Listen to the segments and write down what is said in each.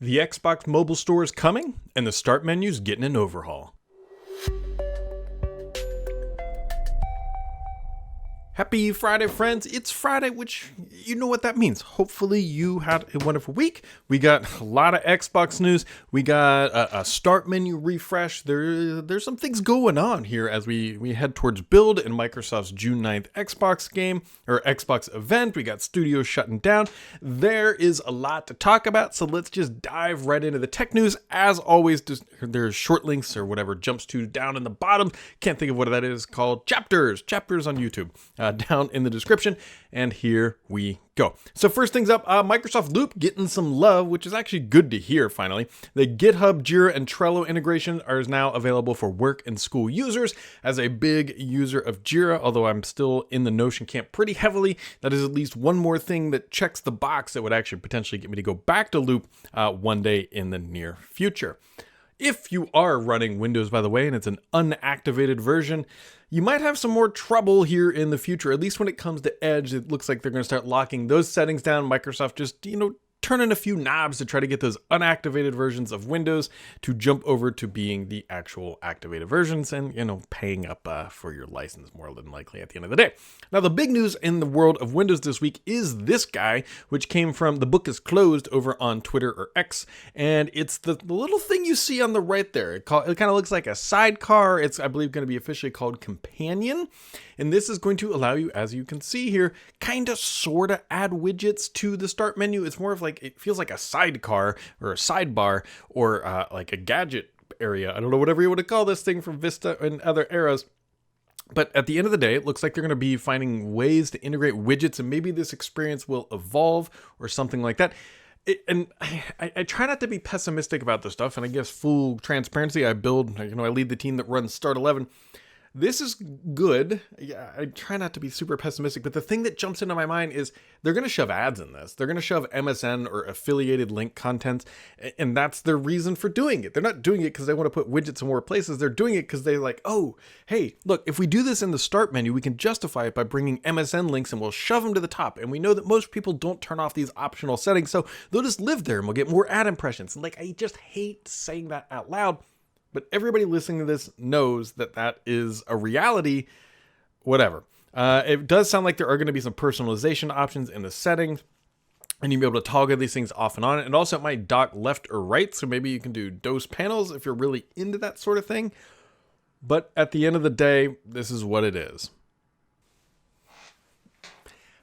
The Xbox mobile store is coming, and the start menu's getting an overhaul. Happy Friday, friends. It's Friday, which you know what that means. Hopefully you had a wonderful week. We got a lot of Xbox news. We got a start menu refresh. There's some things going on here as we head towards Build and Microsoft's June 9th Xbox game, or Xbox event. We got studios shutting down. There is a lot to talk about, so let's just dive right into the tech news. As always, there's short links or whatever jumps to down in the bottom. Can't think of what that is called. Chapters on YouTube. Down in the description, and here we go. So first things up, Microsoft Loop getting some love, which is actually good to hear finally. The GitHub, Jira, and Trello integration is now available for work and school users. As a big user of Jira, although I'm still in the Notion camp pretty heavily, that is at least one more thing that checks the box that would actually potentially get me to go back to Loop one day in the near future. If you are running Windows, by the way, and it's an unactivated version, you might have some more trouble here in the future. At least when it comes to Edge, it looks like they're going to start locking those settings down. Microsoft just, turning a few knobs to try to get those unactivated versions of Windows to jump over to being the actual activated versions and, paying up for your license more than likely at the end of the day. Now, the big news in the world of Windows this week is this guy, which came from The Book is Closed over on Twitter or X, and it's the little thing you see on the right there. It kind of looks like a sidecar. It's, I believe, going to be officially called Companion. And this is going to allow you, as you can see here, kind of sort of add widgets to the start menu. It's more of like, it feels like a sidecar or a sidebar or like a gadget area. I don't know, whatever you want to call this thing from Vista and other eras. But at the end of the day, it looks like they're going to be finding ways to integrate widgets, and maybe this experience will evolve or something like that. I try not to be pessimistic about this stuff, and I guess full transparency, I lead the team that runs Start 11. This is good. Yeah, I try not to be super pessimistic, but the thing that jumps into my mind is they're going to shove ads in this. They're going to shove MSN or affiliated link content, and that's their reason for doing it. They're not doing it because they want to put widgets in more places. They're doing it because they're like, oh, hey, look, if we do this in the start menu, we can justify it by bringing MSN links and we'll shove them to the top. And we know that most people don't turn off these optional settings, so they'll just live there and we'll get more ad impressions. And I just hate saying that out loud. But everybody listening to this knows that that is a reality, whatever. It does sound like there are going to be some personalization options in the settings, and you'll be able to toggle these things off and on. And also it might dock left or right, so maybe you can do DOS panels if you're really into that sort of thing. But at the end of the day, this is what it is.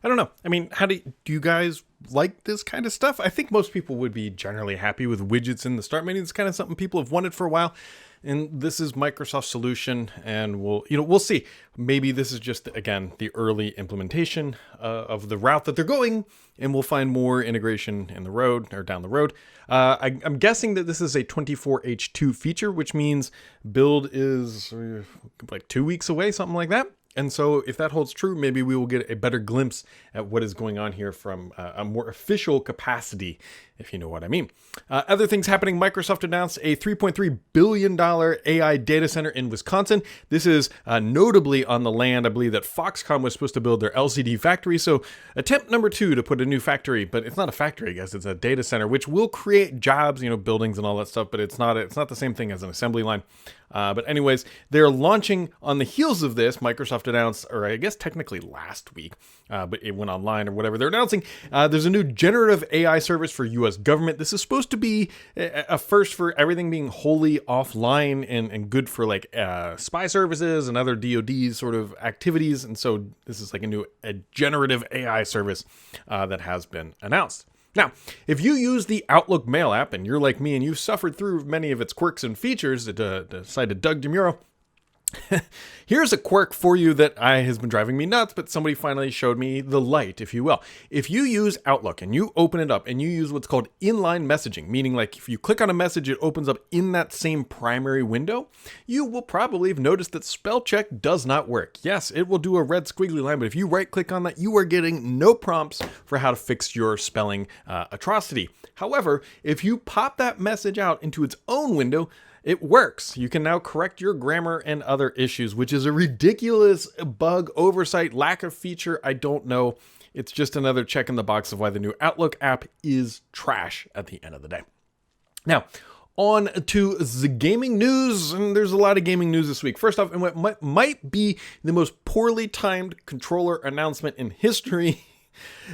I don't know. I mean, how do you guys like this kind of stuff? I think most people would be generally happy with widgets in the start menu. It's kind of something people have wanted for a while, and this is Microsoft's solution. And we'll see. Maybe this is just, again, the early implementation of the route that they're going, and we'll find more integration in the road or down the road. I'm guessing that this is a 24H2 feature, which means build is like 2 weeks away, something like that. And so if that holds true, maybe we will get a better glimpse at what is going on here from a more official capacity, if you know what I mean. Other things happening, Microsoft announced a $3.3 billion AI data center in Wisconsin. This is notably on the land, I believe, that Foxconn was supposed to build their LCD factory. So attempt number 2 to put a new factory, but it's not a factory, I guess. It's a data center, which will create jobs, buildings and all that stuff, but it's not the same thing as an assembly line. But anyways, they're launching on the heels of this. Microsoft announced, or I guess technically last week, but it went online or whatever. They're announcing there's a new generative AI service for U.S. government. This is supposed to be a first for everything being wholly offline and good for spy services and other DoD sort of activities. And so this is like a generative AI service that has been announced. Now, if you use the Outlook Mail app and you're like me and you've suffered through many of its quirks and features, decided Doug DeMuro, here's a quirk for you that has been driving me nuts, but somebody finally showed me the light, if you will. If you use Outlook and you open it up and you use what's called inline messaging, meaning if you click on a message, it opens up in that same primary window, you will probably have noticed that spell check does not work. Yes, it will do a red squiggly line, but if you right click on that, you are getting no prompts for how to fix your spelling atrocity. However, if you pop that message out into its own window, it works. You can now correct your grammar and other issues, which is a ridiculous bug, oversight, lack of feature. I don't know. It's just another check in the box of why the new Outlook app is trash at the end of the day. Now, on to the gaming news, and there's a lot of gaming news this week. First off, and what might be the most poorly timed controller announcement in history,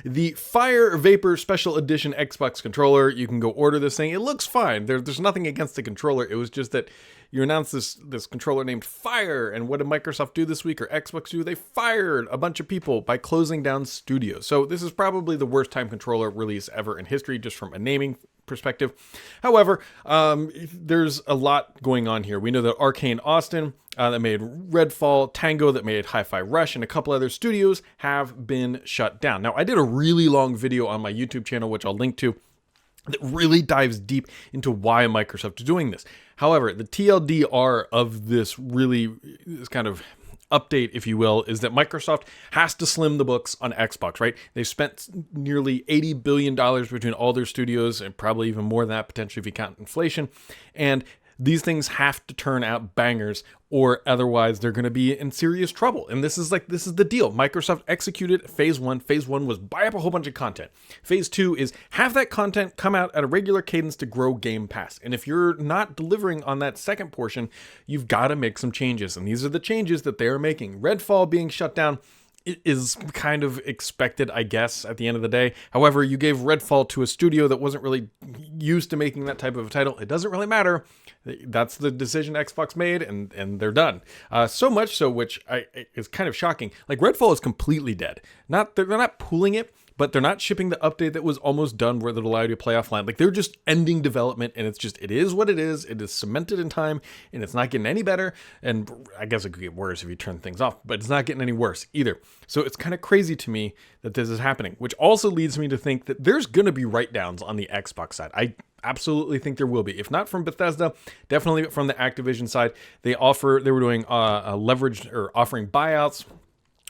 the Fire Vapor Special Edition Xbox controller. You can go order this thing. It looks fine. There's nothing against the controller. It was just that you announced this controller named Fire, and what did Microsoft do this week, or Xbox do? They fired a bunch of people by closing down studios. So this is probably the worst time controller release ever in history, just from a naming perspective. However, there's a lot going on here. We know that Arcane Austin, that made Redfall, Tango, that made Hi-Fi Rush, and a couple other studios have been shut down. Now, I did a really long video on my YouTube channel, which I'll link to, that really dives deep into why Microsoft is doing this. However, the TLDR of this kind of update, if you will, is that Microsoft has to slim the books on Xbox, right? They've spent nearly $80 billion between all their studios, and probably even more than that, potentially if you count inflation. And these things have to turn out bangers, or otherwise they're going to be in serious trouble. And this is the deal. Microsoft executed phase one. Phase one was buy up a whole bunch of content. Phase two is have that content come out at a regular cadence to grow Game Pass. And if you're not delivering on that second portion, you've got to make some changes. And these are the changes that they are making. Redfall being shut down is kind of expected, I guess, at the end of the day. However, you gave Redfall to a studio that wasn't really used to making that type of a title. It doesn't really matter. That's the decision Xbox made, and they're done. So much so, which is kind of shocking. Like, Redfall is completely dead. They're not pooling it, but they're not shipping the update that was almost done where it'll allow you to play offline. Like, they're just ending development, and it is what it is. It is cemented in time, and it's not getting any better. And I guess it could get worse if you turn things off, but it's not getting any worse either. So it's kind of crazy to me that this is happening, which also leads me to think that there's going to be write-downs on the Xbox side. I absolutely think there will be. If not from Bethesda, definitely from the Activision side. They were doing a leveraged, or offering buyouts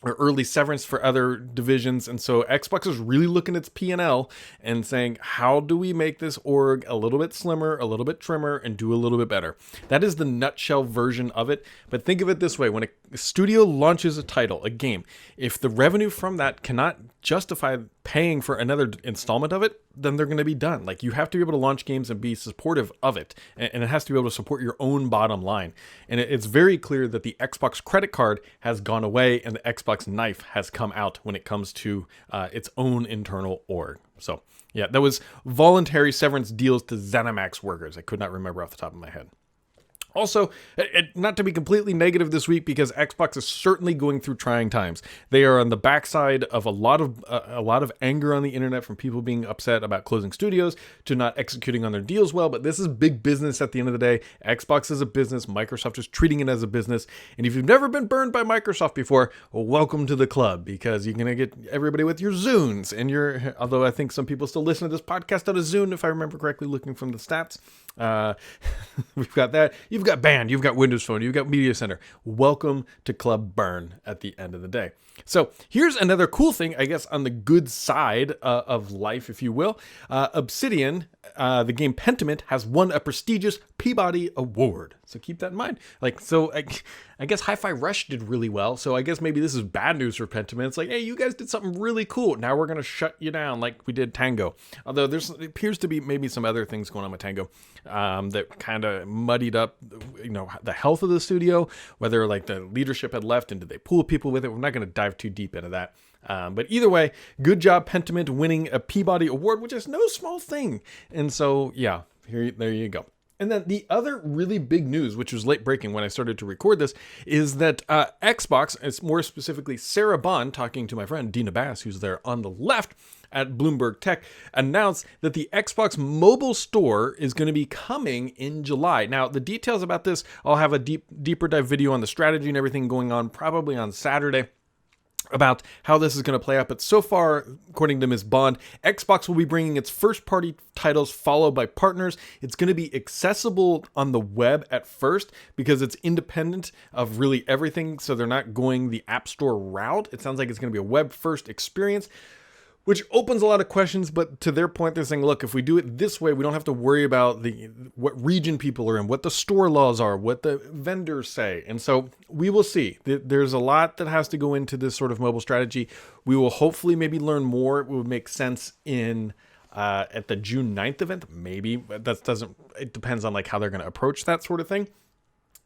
or early severance for other divisions. And so Xbox is really looking at its P&L and saying, how do we make this org a little bit slimmer, a little bit trimmer, and do a little bit better? That is the nutshell version of it. But think of it this way. When a studio launches a title, a game, if the revenue from that cannot justify paying for another installment of it, then they're going to be done. Like, you have to be able to launch games and be supportive of it. And it has to be able to support your own bottom line. And it's very clear that the Xbox credit card has gone away and the Xbox knife has come out when it comes to its own internal org. So yeah, that was voluntary severance deals to ZeniMax workers. I could not remember off the top of my head. Also, not to be completely negative this week, because Xbox is certainly going through trying times. They are on the backside of a lot of anger on the internet from people being upset about closing studios to not executing on their deals well. But this is big business at the end of the day. Xbox is a business. Microsoft is treating it as a business. And if you've never been burned by Microsoft before, well, welcome to the club, because you're going to get everybody with your Zunes. And although I think some people still listen to this podcast out of Zune, if I remember correctly, looking from the stats. We've got that. You've got Band, you've got Windows Phone, you've got Media Center. Welcome to Club Burn at the end of the day. So here's another cool thing, I guess, on the good side of life, if you will. Obsidian, the game Pentiment, has won a prestigious Peabody Award. So keep that in mind. I guess Hi-Fi Rush did really well. So I guess maybe this is bad news for Pentiment. It's like, hey, you guys did something really cool. Now we're going to shut you down like we did Tango. Although it appears to be maybe some other things going on with Tango that kind of muddied up, the health of the studio, whether like the leadership had left and did they pool people with it. We're not going to dive too deep into that. But either way, good job, Pentiment, winning a Peabody Award, which is no small thing. And so, yeah, there you go. And then the other really big news, which was late breaking when I started to record this, is that Xbox, it's more specifically Sarah Bond, talking to my friend Dina Bass, who's there on the left at Bloomberg Tech, announced that the Xbox mobile store is going to be coming in July. Now, the details about this, I'll have a deeper dive video on the strategy and everything going on probably on Saturday, about how this is going to play out. But so far, according to Ms. Bond, Xbox will be bringing its first-party titles followed by partners. It's going to be accessible on the web at first because it's independent of really everything, so they're not going the App Store route. It sounds like it's going to be a web-first experience, which opens a lot of questions. But to their point, they're saying, look, if we do it this way, we don't have to worry about what region people are in, what the store laws are, what the vendors say. And so we will see. There's a lot that has to go into this sort of mobile strategy. We will hopefully maybe learn more. It would make sense in at the June 9th event. Maybe, but it depends on like how they're going to approach that sort of thing.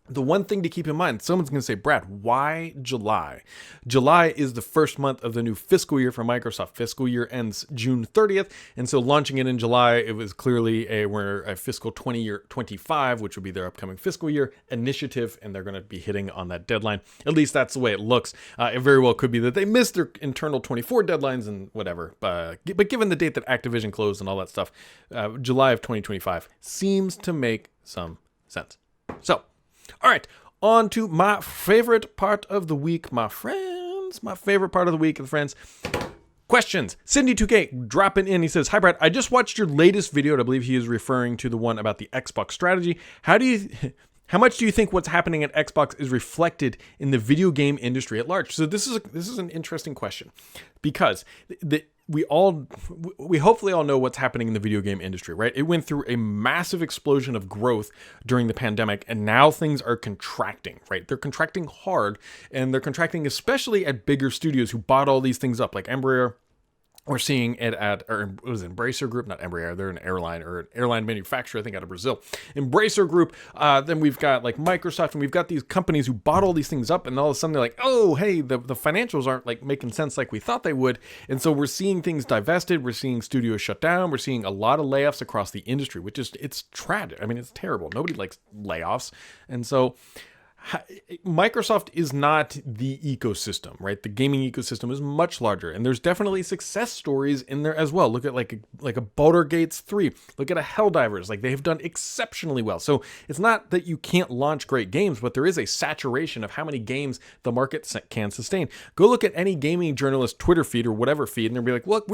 The one thing to keep in mind, someone's going to say, Brad, why July? July is the first month of the new fiscal year for Microsoft. Fiscal year ends June 30th. And so launching it in July, it was clearly a fiscal 25, which would be their upcoming fiscal year initiative. And they're going to be hitting on that deadline. At least that's the way it looks. It very well could be that they missed their internal 24 deadlines and whatever. But given the date that Activision closed and all that stuff, July of 2025 seems to make some sense. So, all right, on to my favorite part of the week, my friends. My favorite part of the week, friends. Questions. Cindy2K dropping in. He says, "Hi, Brad. I just watched your latest video, and I believe he is referring to the one about the Xbox strategy. How much do you think what's happening at Xbox is reflected in the video game industry at large?" So this is an interesting question, because we hopefully all know what's happening in the video game industry, right? It went through a massive explosion of growth during the pandemic, and now things are contracting, right? They're contracting hard, and they're contracting especially at bigger studios who bought all these things up, like Embraer. We're seeing it it was Embracer Group, not Embraer. They're an airline manufacturer, I think, out of Brazil. Embracer Group. Then we've got like Microsoft, and we've got these companies who bought all these things up, and all of a sudden they're like, oh, hey, the financials aren't like making sense like we thought they would. And so we're seeing things divested. We're seeing studios shut down. We're seeing a lot of layoffs across the industry, which is, it's tragic. I mean, it's terrible. Nobody likes layoffs. And so Microsoft is not the ecosystem, right? The gaming ecosystem is much larger, and there's definitely success stories in there as well. Look at like a Baldur's Gate 3. Look at a Helldivers. Like, they have done exceptionally well. So it's not that you can't launch great games, but there is a saturation of how many games the market can sustain. Go look at any gaming journalist Twitter feed or whatever feed, and they'll be like, look,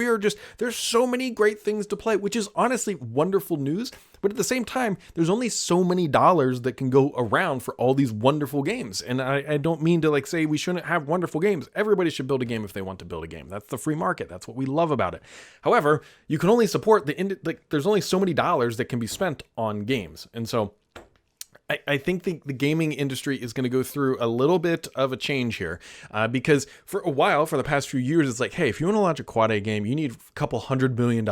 there's so many great things to play, which is honestly wonderful news. But at the same time, there's only so many dollars that can go around for all these wonderful games. And I don't mean to like say we shouldn't have wonderful games. Everybody should build a game if they want to build a game. That's the free market. That's what we love about it. However, you can only support there's only so many dollars that can be spent on games. And so I think the gaming industry is going to go through a little bit of a change here, because for a while, for the past few years, it's like, hey, if you want to launch a Quad A game, you need a couple $100 million.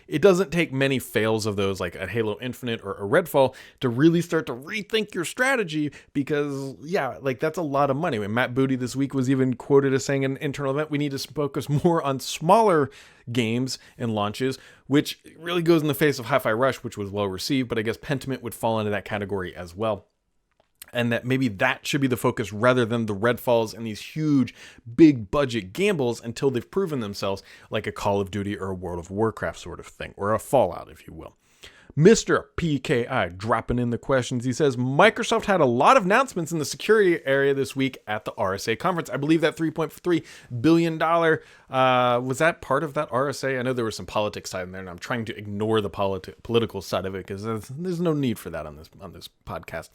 It doesn't take many fails of those, like at Halo Infinite or Redfall, to really start to rethink your strategy, because, yeah, like that's a lot of money. When Matt Booty this week was even quoted as saying in an internal event, we need to focus more on smaller games and launches, which really goes in the face of Hi-Fi Rush, which was well received, but I guess Pentiment would fall into that category as well. And that maybe that should be the focus rather than the Redfalls and these huge, big budget gambles until they've proven themselves, like a Call of Duty or a World of Warcraft sort of thing, or a Fallout, if you will. Mr. PKI dropping in the questions. He says, Microsoft had a lot of announcements in the security area this week at the RSA conference. I believe that $3.3 billion, was that part of that RSA? I know there was some politics side in there, and I'm trying to ignore the political side of it because there's no need for that on this podcast.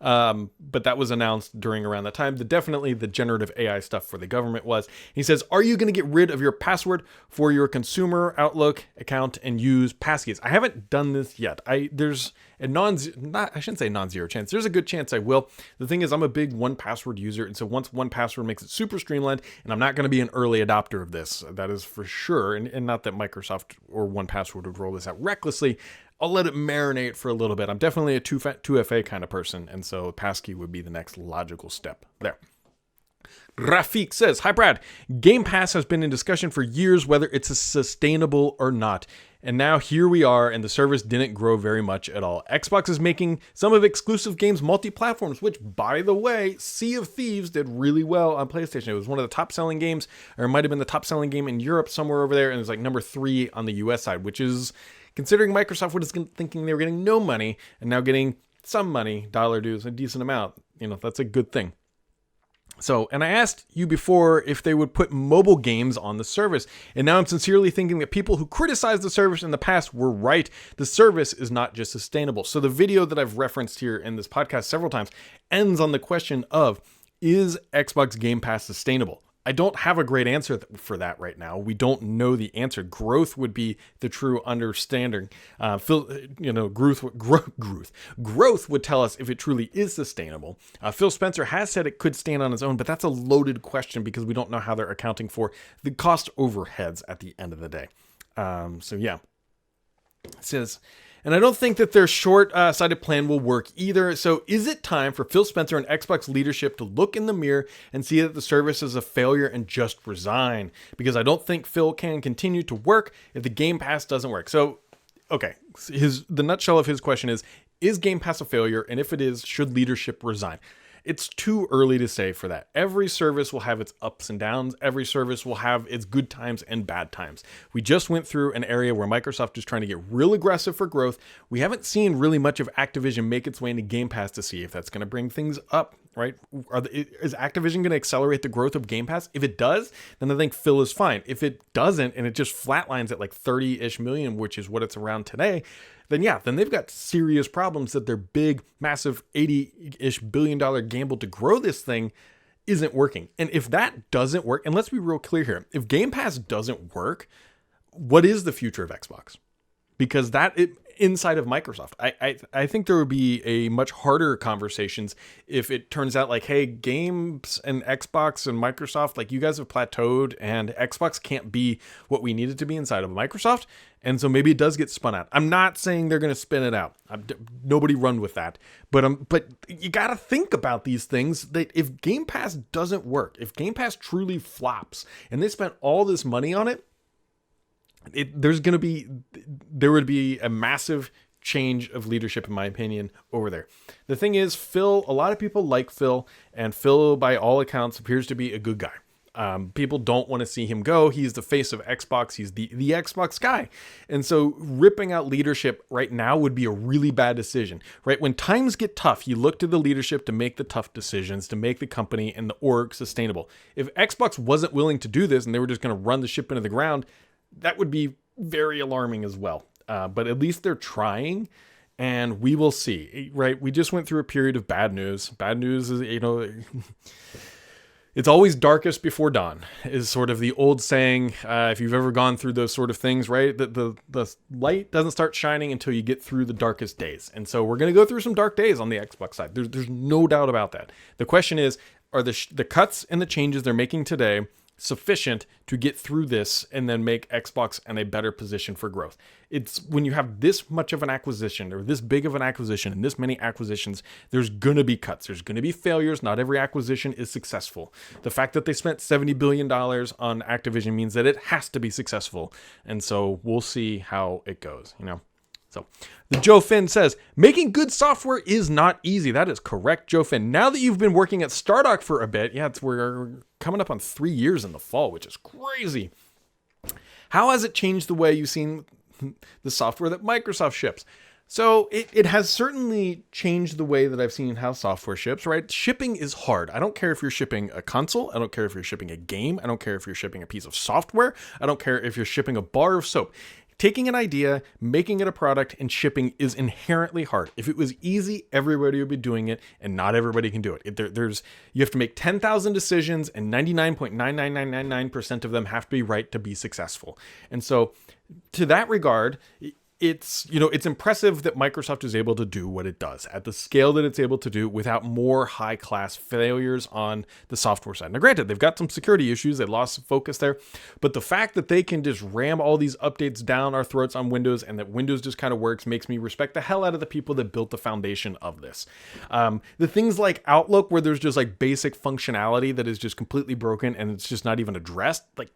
But that was announced during around that time. Definitely the generative AI stuff for the government was. He says, are you going to get rid of your password for your consumer Outlook account and use passkeys? I haven't done this yet. There's a I shouldn't say non-zero chance. There's a good chance I will. The thing is, I'm a big 1Password user. And so once 1Password makes it super streamlined, and I'm not going to be an early adopter of this. That is for sure. And not that Microsoft or 1Password would roll this out recklessly. I'll let it marinate for a little bit. I'm definitely a 2FA kind of person, and so passkey would be the next logical step there. Rafik says, hi Brad, Game Pass has been in discussion for years whether it's sustainable or not. And now here we are, and the service didn't grow very much at all. Xbox is making some of exclusive games multi-platforms, which, by the way, Sea of Thieves did really well on PlayStation. It was one of the top-selling games, or it might have been the top-selling game in Europe, somewhere over there, and it was like number 3 on the US side, which is, considering Microsoft was thinking they were getting no money, and now getting some money, dollar dues, a decent amount, that's a good thing. So, and I asked you before if they would put mobile games on the service, and now I'm sincerely thinking that people who criticized the service in the past were right. The service is not just sustainable. So the video that I've referenced here in this podcast several times ends on the question of, is Xbox Game Pass sustainable? I don't have a great answer for that right now. We don't know the answer. Growth would be the true understanding. Growth would tell us if it truly is sustainable. Phil Spencer has said it could stand on its own, but that's a loaded question because we don't know how they're accounting for the cost overheads at the end of the day. So yeah. It says, and I don't think that their short-sighted plan will work either. So is it time for Phil Spencer and Xbox leadership to look in the mirror and see that the service is a failure and just resign? Because I don't think Phil can continue to work if the Game Pass doesn't work. So, okay, the nutshell of his question is Game Pass a failure? And if it is, should leadership resign? It's too early to say for that. Every service will have its ups and downs. Every service will have its good times and bad times. We just went through an area where Microsoft is trying to get real aggressive for growth. We haven't seen really much of Activision make its way into Game Pass to see if that's going to bring things up, right? Is Activision going to accelerate the growth of Game Pass? If it does, then I think Phil is fine. If it doesn't, and it just flatlines at like 30-ish million, which is what it's around today, then they've got serious problems that their big, massive $80-ish billion gamble to grow this thing isn't working. And if that doesn't work, and let's be real clear here, if Game Pass doesn't work, what is the future of Xbox? Because inside of Microsoft, I think there would be a much harder conversations if it turns out like, hey, games and Xbox and Microsoft, like you guys have plateaued and Xbox can't be what we need it to be inside of Microsoft. And so maybe it does get spun out. I'm not saying they're going to spin it out. Nobody run with that. But you got to think about these things that if Game Pass doesn't work, if Game Pass truly flops and they spent all this money on it, there would be a massive change of leadership, in my opinion, over there. The thing is, Phil, a lot of people like Phil, and Phil, by all accounts, appears to be a good guy. People don't want to see him go. He's the face of Xbox. He's the Xbox guy. And so ripping out leadership right now would be a really bad decision, right? When times get tough, you look to the leadership to make the tough decisions, to make the company and the org sustainable. If Xbox wasn't willing to do this and they were just going to run the ship into the ground, that would be very alarming as well. But at least they're trying, and we will see, right? We just went through a period of bad news. Bad news is, it's always darkest before dawn is sort of the old saying. If you've ever gone through those sort of things, right? The light doesn't start shining until you get through the darkest days. And so we're going to go through some dark days on the Xbox side. There's no doubt about that. The question is, are the cuts and the changes they're making today sufficient to get through this and then make Xbox in a better position for growth? It's when you have this much of an acquisition or this big of an acquisition and this many acquisitions, there's going to be cuts. There's going to be failures. Not every acquisition is successful. The fact that they spent $70 billion on Activision means that it has to be successful. And so we'll see how it goes, So the Joe Finn says, making good software is not easy. That is correct, Joe Finn. Now that you've been working at Stardock for a bit, we're coming up on 3 years in the fall, which is crazy. How has it changed the way you've seen the software that Microsoft ships? So it has certainly changed the way that I've seen how software ships, right? Shipping is hard. I don't care if you're shipping a console. I don't care if you're shipping a game. I don't care if you're shipping a piece of software. I don't care if you're shipping a bar of soap. Taking an idea, making it a product, and shipping is inherently hard. If it was easy, everybody would be doing it, and not everybody can do it. You have to make 10,000 decisions, and 99.99999% of them have to be right to be successful. And so, to that regard, it's impressive that Microsoft is able to do what it does at the scale that it's able to do without more high-class failures on the software side. Now, granted, they've got some security issues. They lost focus there. But the fact that they can just ram all these updates down our throats on Windows and that Windows just kind of works makes me respect the hell out of the people that built the foundation of this. The things like Outlook, where there's just like basic functionality that is just completely broken and it's just not even addressed. Like,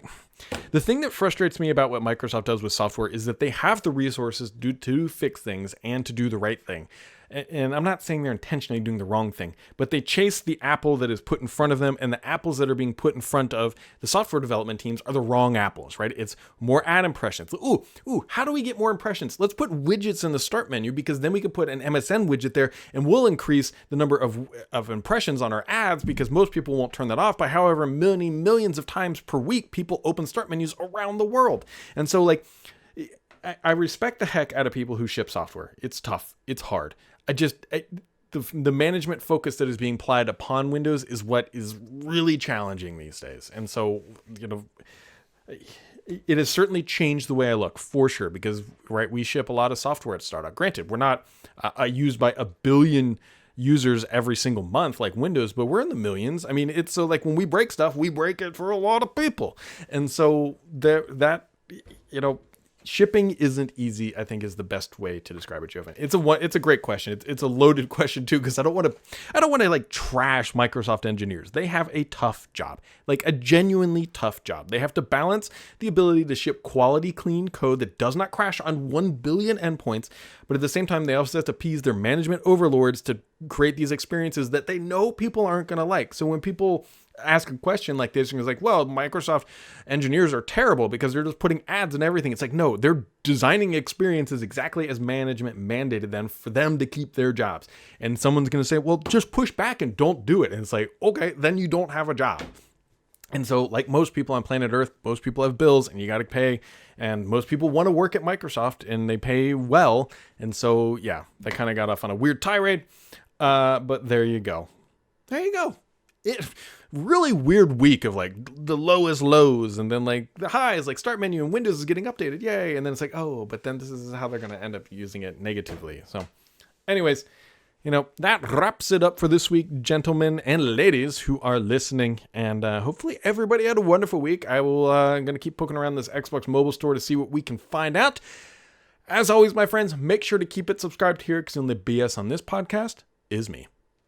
the thing that frustrates me about what Microsoft does with software is that they have the resources to fix things and to do the right thing. And I'm not saying they're intentionally doing the wrong thing, but they chase the apple that is put in front of them, and the apples that are being put in front of the software development teams are the wrong apples, right? It's more ad impressions. Ooh, how do we get more impressions? Let's put widgets in the start menu, because then we can put an MSN widget there and we'll increase the number of impressions on our ads, because most people won't turn that off by however many millions of times per week people open start menus around the world. And so, like, I respect the heck out of people who ship software. It's tough. It's hard. The management focus that is being applied upon Windows is what is really challenging these days. And so, it has certainly changed the way I look, for sure, because, right, we ship a lot of software at Stardock. Granted, we're not used by a billion users every single month like Windows, but we're in the millions. I mean, it's so, like, when we break stuff, we break it for a lot of people. And so shipping isn't easy, I think, is the best way to describe it, Jovan. It's a great question. It's a loaded question too, because I don't want to like trash Microsoft engineers. They have a tough job, like a genuinely tough job. They have to balance the ability to ship quality, clean code that does not crash on 1 billion endpoints, but at the same time, they also have to appease their management overlords to create these experiences that they know people aren't going to like. So when people ask a question like this and it's like, well, Microsoft engineers are terrible because they're just putting ads and everything. It's like, no, they're designing experiences exactly as management mandated them for them to keep their jobs. And someone's going to say, well, just push back and don't do it. And it's like, okay, then you don't have a job. And so, like most people on planet Earth, most people have bills and you got to pay. And most people want to work at Microsoft and they pay well. And so, yeah, they kind of got off on a weird tirade. But there you go. There you go. Really weird week of like the lowest lows and then like the highs, like start menu and Windows is getting updated. Yay. And then it's like, oh, but then this is how they're going to end up using it negatively. So anyways, that wraps it up for this week, gentlemen and ladies who are listening. And hopefully everybody had a wonderful week. I'm going to keep poking around this Xbox mobile store to see what we can find out. As always, my friends, make sure to keep it subscribed here because the only BS on this podcast is me.